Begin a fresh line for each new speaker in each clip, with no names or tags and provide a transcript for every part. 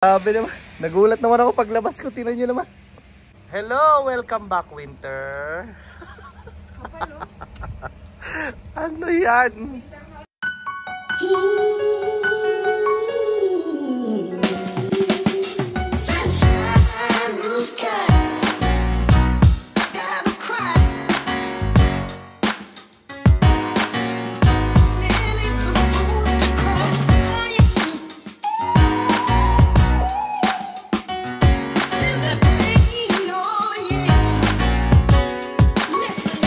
Sabi naman, nagulat naman ako paglabas ko, tingnan nyo naman. Hello, welcome back winter. Ano yan?
Sunshine, blue skies. Gotta cry. Feelings supposed to cross crying. Feel the pain, oh yeah. Listen,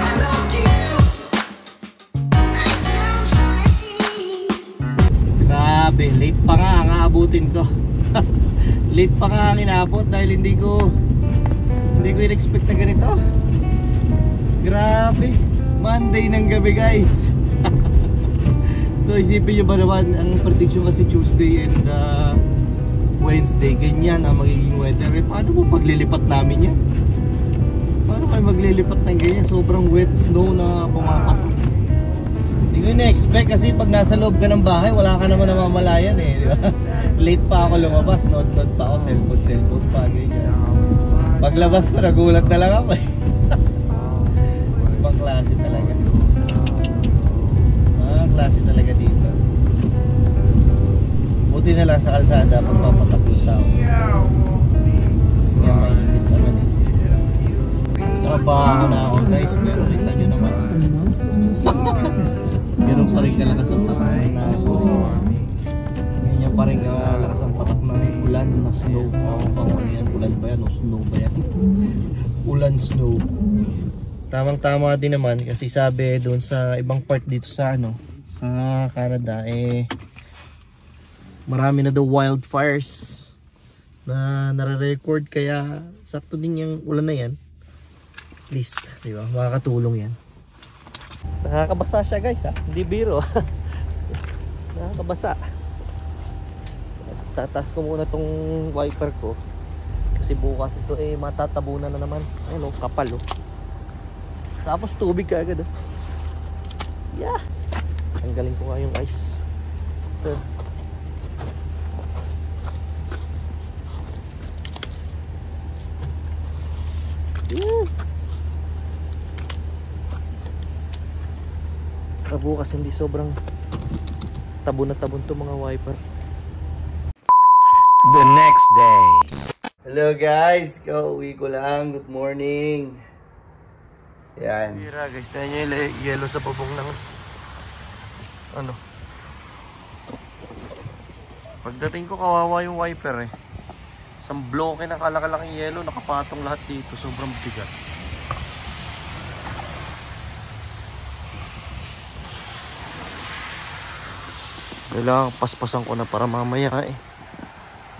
I love you. That sounds strange.
Grabe, late pa nga ang aabutin ko. Late pa nga ang inabot dahil hindi ko in-expect na ganito. Grabe, Monday ng gabi guys. So isipin nyo ba naman, ang prediction kasi Tuesday and Wednesday, ganyan ang magiging weather. Paano mo paglilipat namin yan? Paano kayo maglilipat ng ganyan? Sobrang wet snow na pumapatak. Hindi ko na-expect kasi pag nasa loob ka ng bahay, wala ka naman namamalayan eh, di ba? Late pa ako lumabas, nod-nod pa ako, cellphone pa, ganyan. Paglabas ko, nagulat na lang ako eh. Ibang klase talaga. Klase talaga dito. Buti na lang sa kalsada pagpapataklusaw. Kasi nga mainit naman eh. Trabaho na ako guys, pero kita nyo naman. Ganun pa rin kalakas ang patak na ako. Ganyan pa rin kalakas ang patak ng ulan na snow. Ano yan? Ulan ba yan o snow ba yan? Ulan snow. Tamang-tama din naman kasi sabi doon sa ibang part dito sa sa Canada marami na daw wildfires na nare-record, kaya sakto din yung ulan na yan. At least, di ba? Makakatulong yan. Nakakabasa siya guys ha, hindi biro. Nakakabasa. Tatas ko muna tong wiper ko kasi bukas ito matatabunan na naman. Ayun kapal tapos tubig ka agad yeah. Ang galing ko nga yung ice ito. Bukas hindi sobrang tabon na tabon to mga wiper.
The next day.
Hello guys, kauwi ko lang. Good morning. Yan. Mira guys, tayo nyo yung yellow sa bubong ng Pagdating ko kawawa yung wiper eh. Isang bloke na kalakalaking yellow, nakapatong lahat dito. Sobrang bigat. Kailangan paspasan ko na para mamaya eh.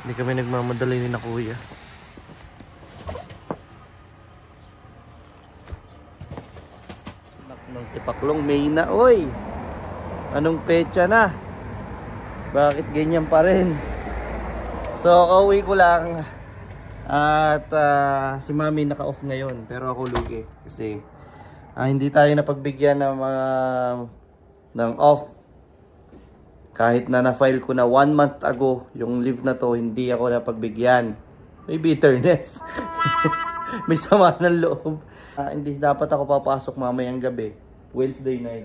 Hindi kami nagmamadali ni na kuya. Ng tipaklong May na, oy. Anong petsa na? Bakit ganyan pa rin? So, kauwi ko lang. At si mami naka-off ngayon. Pero ako lugi. Kasi hindi tayo napagbigyan ng off. Kahit na na-file ko na 1 month ago yung leave na to, hindi ako napagbigyan. May bitterness. May sama ng loob. Hindi dapat ako papasok mamayang gabi, Wednesday night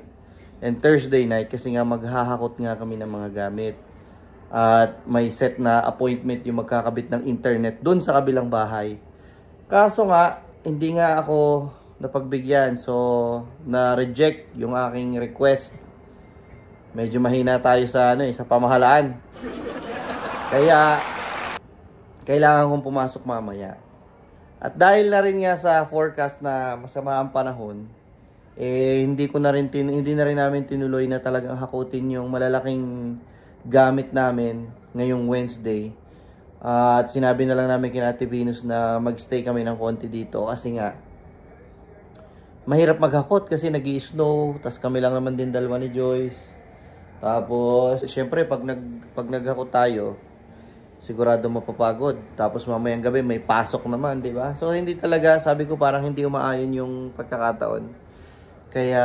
and Thursday night, kasi nga maghahakot nga kami ng mga gamit. At may set na appointment yung magkakabit ng internet doon sa kabilang bahay. Kaso nga, hindi nga ako napagbigyan. So, na-reject yung aking request. Medyo mahina tayo sa sa pamahalaan. Kaya kailangan kong pumasok mamaya. At dahil na rin nga sa forecast na masama ang panahon, hindi na rin namin tinuloy na talagang hakutin yung malalaking gamit namin ngayong Wednesday. At sinabi na lang namin kina Ate Venus na magstay kami ng konti dito kasi nga mahirap maghakot kasi nag-i-snow, tas kami lang naman din dalawa ni Joyce. Tapos, syempre, pag naghakot tayo, sigurado mapapagod. Tapos mamayang gabi may pasok naman, di ba? So, hindi talaga, sabi ko parang hindi umaayon yung pagkakataon. Kaya,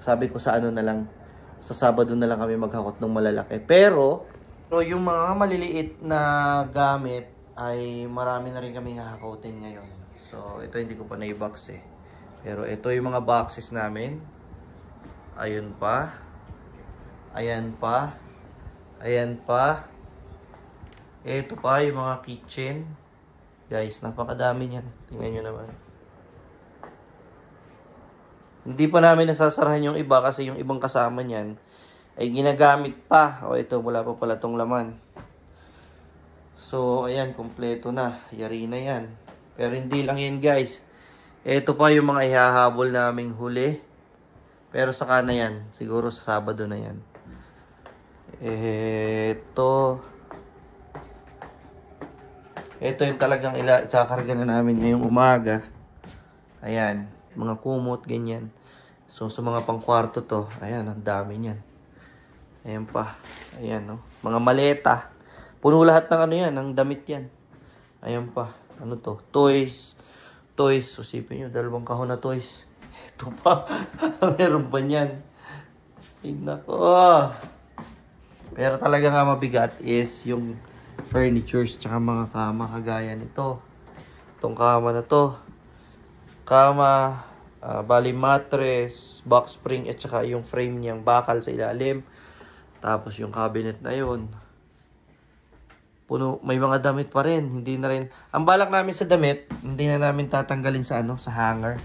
sabi ko sa na lang, sa Sabado na lang kami maghakot ng malalaki. Pero, So, yung mga maliliit na gamit ay marami na rin kami hahakotin ngayon. So, ito hindi ko pa na-box eh. Pero ito yung mga boxes namin. Ayun pa. Ayan pa. Ayan pa. Ito pa yung mga kitchen. Guys, napakadami niyan. Tingnan nyo naman. Hindi pa namin nasasarahan yung iba kasi yung ibang kasama niyan ay ginagamit pa. O ito, wala pa pala tong laman. So, ayan, kompleto na. Yari na yan. Pero hindi lang yan, guys. Ito pa yung mga ihahabol naming huli. Pero saka na yan. Siguro sa Sabado na yan. Ito yung talagang ikakarga na namin ngayong umaga. Ayan. Mga kumot, ganyan. So, sa mga pangkwarto to, ayan, ang dami niyan. Ayan pa. Ayan, no? Mga maleta. Puno lahat ng ano yan, ng damit yan. Ayan pa. Ano to? Toys. Toys. So, sipin nyo, 2 kahon na toys. Ito pa. Meron pa niyan. Ay, nako. Pero talaga nga mabigat is yung furnitures tsaka mga kama kagaya nito. Itong kama na to. Kama, bali mattress, box spring at saka yung frame niyang bakal sa ilalim. Tapos yung cabinet na yun. Puno, may mga damit pa rin. Hindi na rin. Ang balak namin sa damit, hindi na namin tatanggalin sa sa hanger.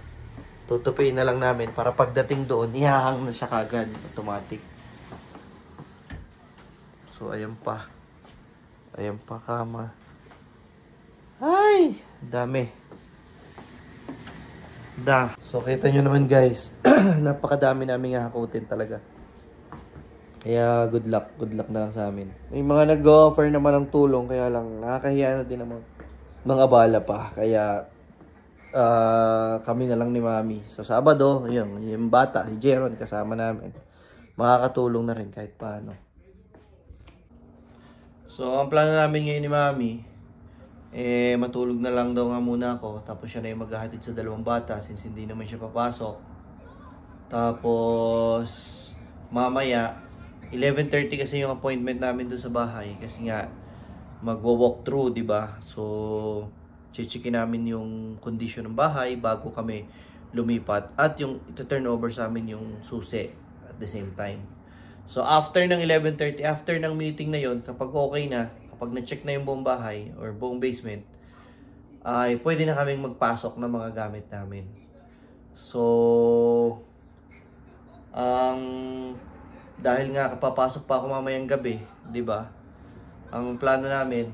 Tutupiin na lang namin para pagdating doon, ihahang na siya kagad, automatic. So ayan pa. Ayan pa kama. Ay, dami. So kita nyo naman guys, napakadami namin hahakutin talaga. Kaya good luck na lang sa amin. May mga nag-offer naman ng tulong, kaya lang nakakahiya na din naman mga abala pa. Kaya kami na lang ni Mami. So Sabado, yung bata, si Jeron kasama namin. Makakatulong na rin kahit paano. So ang plano namin ngayon ni Mami, matulog na lang daw nga muna ako. Tapos siya na yung maghahatid sa 2 bata since hindi naman siya papasok. Tapos mamaya 11:30 kasi yung appointment namin doon sa bahay kasi nga magwo-walk through, 'di ba? So checkin namin yung condition ng bahay bago kami lumipat at yung ito-turn over sa amin yung susi at the same time. So after ng 11:30, after ng meeting na yon, kapag okay na, kapag na-check na yung buong bahay or buong basement, ay pwede na kaming magpasok ng mga gamit namin. So dahil nga kapapasok pa ako mamayang gabi, 'di ba? Ang plano namin,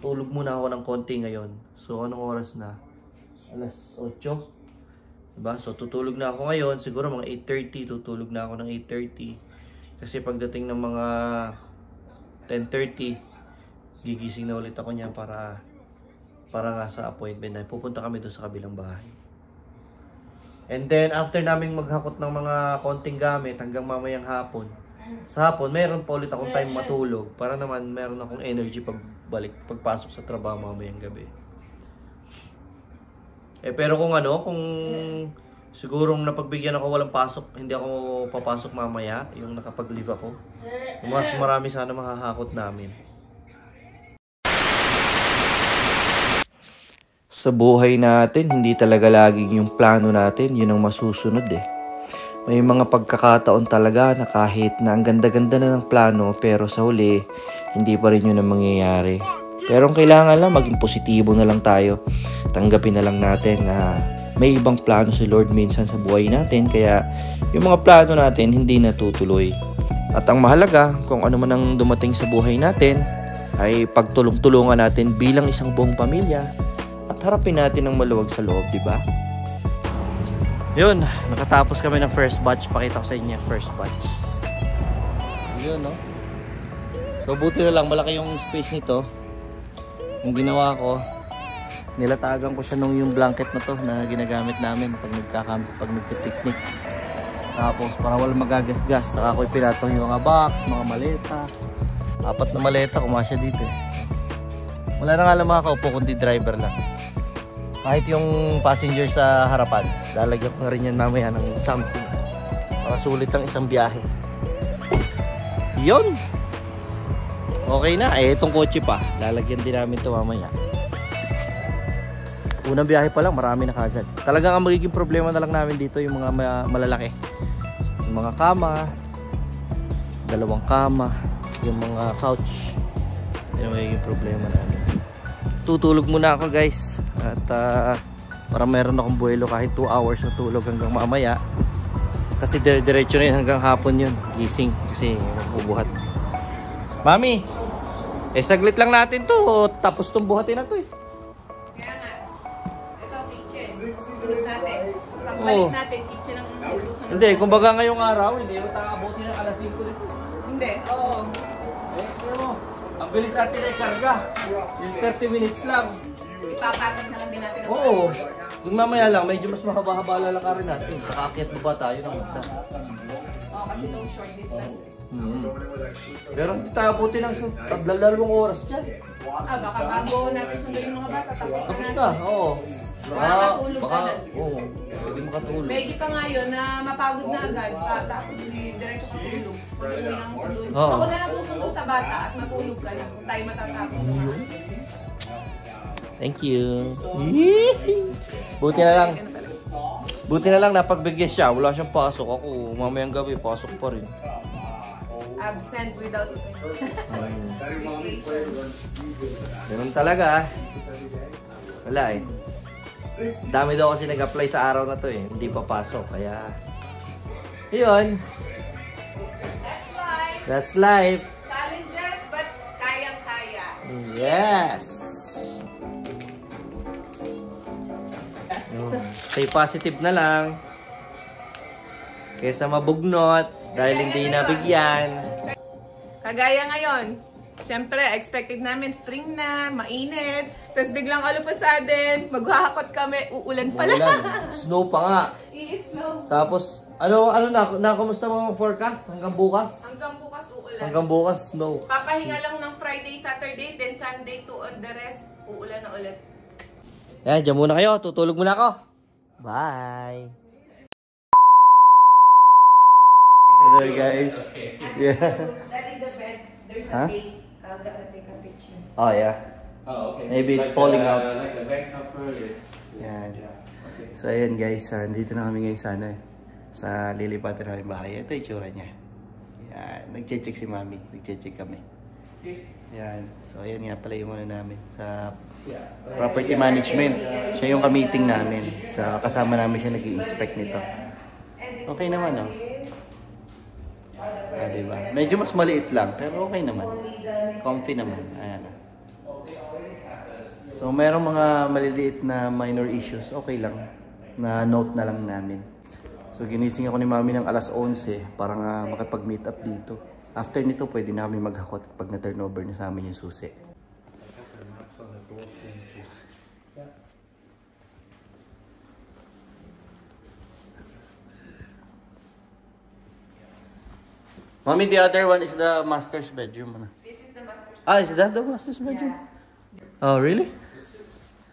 tulog muna ako ng konti ngayon. So anong oras na? Alas 8. 'Di ba? So tutulog na ako ngayon, siguro mga 8:30 tutulog na ako ng 8:30. Kasi pagdating ng mga 10:30, gigising na ulit ako niyan para nga sa appointment na pupunta kami doon sa kabilang bahay. And then, after naming maghakot ng mga konting gamit hanggang mamayang hapon, sa hapon, meron pa ulit akong time matulog para naman meron akong energy pagpasok sa trabaho mamayang gabi. Pero kung sigurong napagbigyan ako walang pasok, hindi ako papasok mamaya, yung nakapag-leave ako, mas marami sana mahahakot namin. Sa buhay natin, hindi talaga laging yung plano natin, yun ang masusunod eh. May mga pagkakataon talaga na kahit na ang ganda-ganda na ng plano, pero sa huli, hindi pa rin yun ang mangyayari. Pero ang kailangan lang, maging positibo na lang tayo. Tanggapin na lang natin na may ibang plano si Lord minsan sa buhay natin, kaya yung mga plano natin hindi natutuloy. At ang mahalaga, kung ano man ang dumating sa buhay natin, ay pagtulong-tulungan natin bilang isang buong pamilya. At harapin natin ng maluwag sa loob, di ba? Yun, nakatapos kami ng first batch. Pakita ko sa inyo first batch. Yun, no? So, buti na lang, malaki yung space nito. Yung ginawa ko, nilatagan ko siya nung yung blanket na to na ginagamit namin pag nagpipiknik. Tapos, para walang magagasgas, saka ko pinatong yung mga box, mga maleta. 4 na maleta, kumasya dito. Wala na nga lang makakaupo, kundi driver lang. Kahit yung passenger sa harapan, lalagyan ko na rin yan mamaya ng something para sulit ang isang biyahe. Yun! Okay na. Itong kotse pa. Lalagyan din namin ito mamaya. Unang biyahe pa lang, marami na kagad. Talagang ang magiging problema na lang namin dito yung mga malalaki. Yung mga kama, 2 kama, yung mga couch. Yun ang magiging problema namin. Tutulog muna ako guys. At para meron akong buwelo kahit 2 hours na tulog hanggang mamaya. Kasi diretso na yun hanggang hapon yun. Gising kasi magbubuhat. Mami, saglit lang natin to. Tapos itong buhatin na to eh.
Kaya nga, ito kitchen. Sunod natin. Pagbalik natin, kitchen ang susunod.
Hindi, kumbaga ngayong araw, hindi mo takabuti ng alas 5 nito.
Hindi, oo.
Tignan mo, ang bilis natin ay karga. Yung 30 minutes lang.
Ipapatas na lang din natin.
Oo. Yung mamaya lang, medyo mas mahaba-haba lalakarin natin. Saka akyat mo ba tayo ng isda?
Oo, kasi no short distance.
Pero hindi tayo puti ng 2 oras dyan.
Baka bago natin sundin yung mga bata, tapos na
Tapos
natin.
na, oo.
Makakatulog ka na.
Oo, pwede makatulog.
Medyo pa nga yun na mapagod na agad, tapos diretso ka tulog. Pag-uwi ng sundo.
Oo.
Ako na lang susundo sa bata at matulog ka na. Kung tayo matatapos.
Thank you. Buti na lang. Buti na lang napagbigyan siya. Wala siyang pasok. Ako, mamayang gabi, pasok pa rin.
Absent without
Ganun talaga. Wala eh. Dami daw kasi nag-apply sa araw na to eh. Hindi pa pasok. Kaya, yun.
That's life.
That's life.
Challenges, but kayang-kaya.
Yes. Stay positive na lang. Kaysa mabugnot dahil hindi nabigyan.
Kagaya ngayon, siyempre, expected namin spring na, mainit, tapos biglang all of a sudden, maghahakot kami, uulan pala.
Ulan. Snow pa nga.
I-snow.
Tapos, kumusta mga forecast? Hanggang bukas?
Hanggang bukas uulan.
Hanggang bukas, snow.
Papahinga lang ng Friday, Saturday, then Sunday to the rest, uulan na ulit.
Yan, dyan muna kayo. Tutulog muna ako. Bye. Hello guys. Yeah.
That in the bed, there's a
Huh?
date. I'll take a picture.
Oh yeah.
Oh, okay.
Maybe it's
Like
falling
the,
out.
Like the back cover is
Yan.
yeah. Okay.
So ayan guys, dito na kami ngayon sa lilipatan namin bahay. Ito yung itsura niya. Yan, nagche-check si Mami. Nagche-check kami. Yan. So ayan nga pala yung namin sa property management. Siya yung ka-meeting namin. Kasama namin siya nag-i-inspect nito. Okay naman, no? Diba? Medyo mas maliit lang, pero okay naman. Comfy naman. Ayan. So, merong mga maliliit na minor issues. Okay lang. Na note na lang namin. So, ginising ako ni Mami ng alas 11 para nga makipag-meet up dito. After nito, pwede na kami maghakot pag na-turnover na sa amin yung susi. Mommy, the other one is the master's bedroom.
This is the master's.
Is that the master's bedroom?
Yeah.
Oh, really?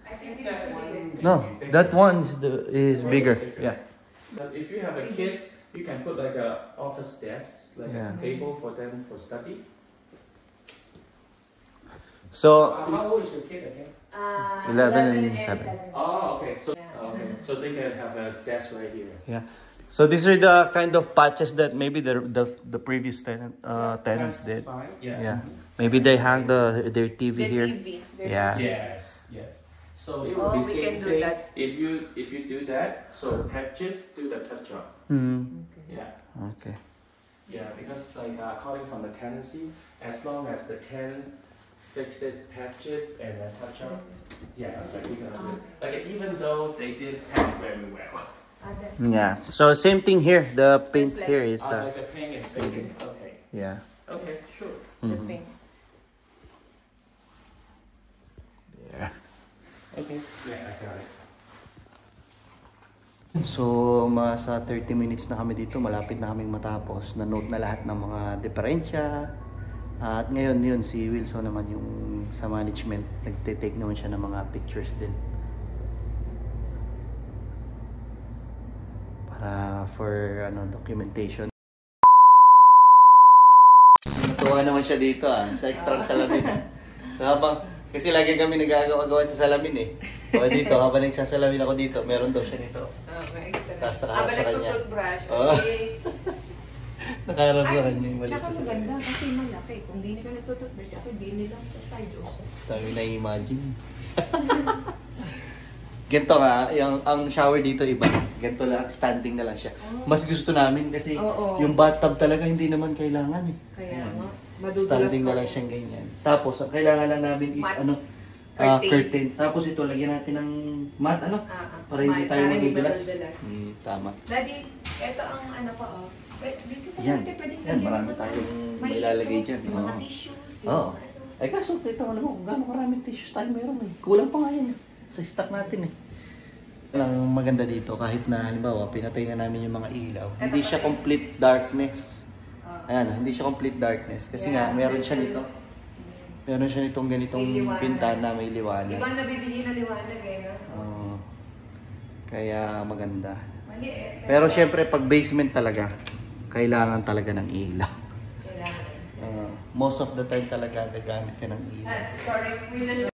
I think this is the biggest.
No, that one is bigger. Yeah.
But if you have a kid, you can put like a office desk, like
Yeah.
a table for them for study.
So,
How old is your kid again?
11 and 7.
Oh, okay. So so they can have a desk right here.
Yeah. So these are the kind of patches that maybe the previous tenants
That's
did.
fine.
Yeah. Maybe they hang their TV
The
here.
TV. There's
Yeah.
Yes. So it will be
we
same
can do
thing.
that.
If you do that, so patches do the touch up.
Hmm.
Yeah.
Okay.
Yeah, because like according from the tenancy, as long as the tenant fix it, patch it, and then touch up, yeah, like we gonna do it. Like even though they did patch very well.
Yeah. So same thing here. The paint
Just like-
here is
Like the paint is fading. Okay.
yeah.
Okay, sure.
The
Mhm.
thing.
Yeah.
Okay. Yeah, I got it.
So, sa 30 minutes na kami dito, malapit na kaming matapos. Na-note na lahat ng mga diferensya. At ngayon yun, si Wilson naman yung sa management. Nagte-take naman siya ng mga pictures din. Para for documentation. Ito Natuwa naman siya dito sa extra salamin. Kasi lagi kami nagagawa sa salamin eh. O dito, habang nagsasalamin ako dito, meron daw siya nito.
Okay.
Tapos nakaharap sa kanya.
Toothbrush.
Oo.
Okay.
Nakaharap sa kanya yung maliit.
Tsaka maganda kasi malaki. Kung di ka nagtutoothbrush, ako di nila sa studio.
Sabi na imagine. Ganito nga, ang shower dito iba. Ganito lang, standing na lang siya. Mas gusto namin kasi yung bathtub talaga hindi naman kailangan eh.
Kaya nga.
Standing na lang siyang ganyan. Tapos, ang kailangan lang namin is curtain. Tapos ito, lagyan natin ng mat, para hindi tayo madudulas. Tama.
Daddy, ito ang ano pa, dito pa
Yan.
natin pwedeng
Yan, marami tayong ilalagay dyan.
Mga tissues.
Oo. Ay kaso, kita mo naman kung gaano maraming tissues tayo mayroon eh. Kulang pa nga yan sa stock natin eh. Ang maganda dito, kahit na halimbawa, pinatay na namin yung mga ilaw, hindi siya complete darkness. Ayan, hindi siya complete darkness. Kasi nga, meron siya nito. Meron siya nitong ganitong pintana, may liwanag.
Ibang nabibigay na liwanag eh, no?
Kaya maganda. Pero syempre, pag basement talaga, kailangan talaga ng ilaw.
Kailangan.
Most of the time talaga gagamit ka ng ilaw.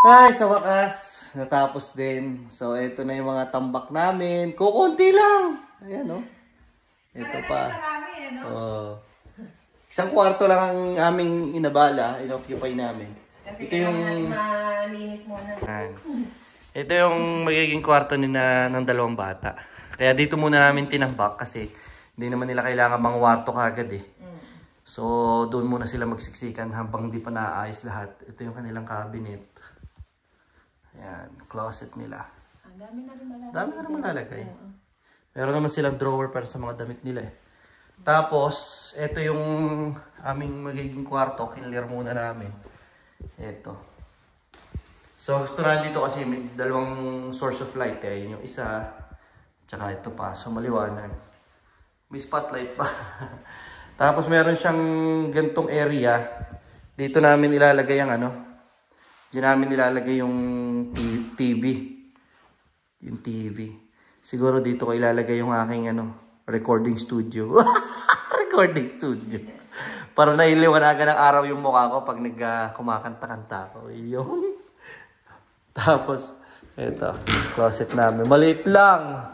Ay, sa wakas, natapos din. So, ito na yung mga tambak namin. Kukunti lang. Ayan, no? Ito pa. Isang kwarto lang ang aming inabala, inoccupy namin.
Kasi
ito yung
malinis muna.
Ito yung magiging kwarto ng dalawang bata. Kaya dito muna namin tinambak kasi hindi naman nila kailangan mangwarto kagad eh. So doon muna sila magsiksikan habang hindi pa naayos lahat. Ito yung kanilang cabinet. Ayan, closet nila.
Ang dami na rin malalagay.
Dami na rin malalagay. Meron naman silang drawer para sa mga damit nila eh. Tapos, ito yung aming magiging kwarto. Kinlear muna namin. Ito. So, gusto na dito kasi may dalawang source of light eh. Yung isa, tsaka ito pa. So, maliwanag. May spotlight pa. Tapos, meron siyang gantong area. Dito namin ilalagay ang diyan namin ilalagay yung TV. Yung TV. Siguro dito ko ilalagay yung aking recording studio. Recording studio. Para nailiwanagan ng araw yung mukha ko pag kumakanta-kanta ko. Yung. Tapos, ito, closet namin. Maliit lang.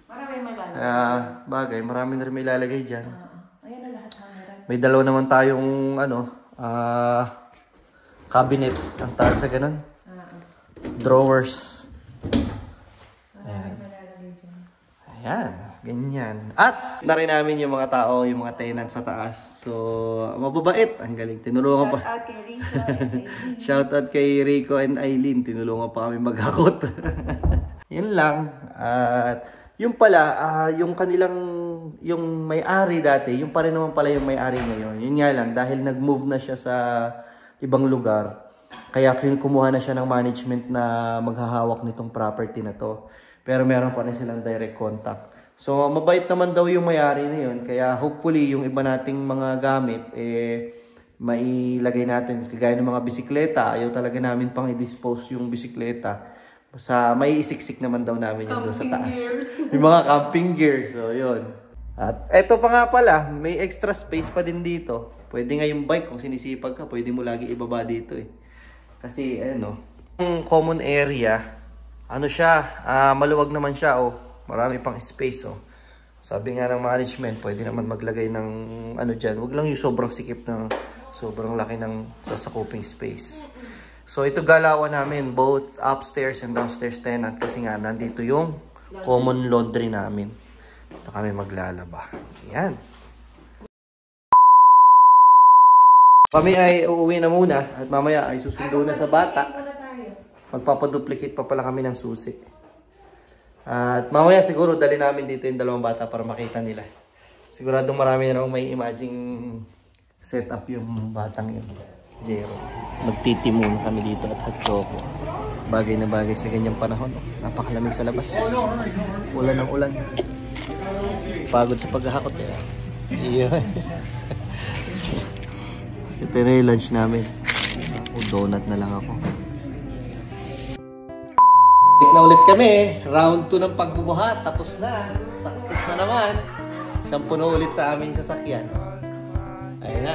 Marami malalagay.
Bagay, marami na rin may ilalagay dyan.
Ayan na lahat hangaran.
May dalawa naman tayong, cabinet. Ang tawag sa ganun. Drawers. Ayan, ganyan. At na rin namin yung mga tao, yung mga tenants sa taas. So, mababait. Ang galing. Tinulungan pa.
Shout out kay Rico and Aileen.
Shout out kay Rico and Aileen. Tinulungan pa kami maghakot. Yun lang. At yung pala, yung kanilang, yung may-ari dati, yung pa rin naman pala yung may-ari ngayon. Yun nga lang, dahil nag-move na siya sa ibang lugar, kaya kumuha na siya ng management na maghahawak nitong property na to. Pero meron pa rin silang direct contact. So, mabait naman daw yung may-ari na yun. Kaya hopefully, yung iba nating mga gamit, mailagay natin. Kagaya ng mga bisikleta. Ayaw talaga namin pang i-dispose yung bisikleta. May isiksik naman daw namin yun doon sa taas. Yung mga camping gear. So, yun. At eto pa nga pala, may extra space pa din dito. Pwede nga yung bike, kung sinisipag ka, pwede mo lagi ibaba dito eh. Kasi, yung common area, maluwag naman siya, marami pang space, Sabi nga ng management, pwede naman maglagay ng dyan. Huwag lang yung sobrang sikip na sobrang laki ng sasakuping space. So ito galawan namin, both upstairs and downstairs tenant kasi nga nandito yung common laundry namin. Ito kami maglalaba. Yan. Kami ay uuwi na muna at mamaya ay susundo na sa bata. Magpapaduplicate pa pala kami ng susi. At mamaya siguro dali namin dito yung dalawang bata para makita nila. Siguradong marami na may imaging setup yung batang yun. Jero. Magtiti muna kami dito at hot choco. Bagay na bagay sa ganyang panahon. Napakalamig sa labas. Ulan ng ulan. Pagod sa paghahakot eh. Iyon. Ito na yung lunch namin. Donut na lang ako. Balik na ulit kami. Round 2 ng pagbubuhat. Tapos na. Success na naman. Isang puno ulit sa aming sasakyan. Ayun na.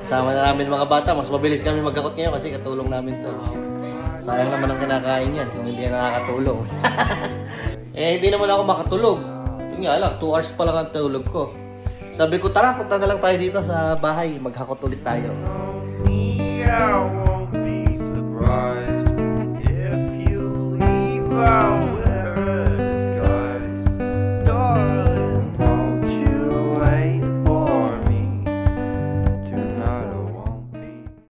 Kasama na namin mga bata. Mas mabilis kami magkakot ngayon kasi katulong namin to. Sayang naman ang kinakain yan kung hindi na nakakatulong. Hindi naman ako makatulog. Yun nga lang, 2 hours pa lang ang tulog ko. Sabi ko, tara, punta na lang tayo dito sa bahay. Maghakot ulit tayo.
I won't be surprised if you leave out.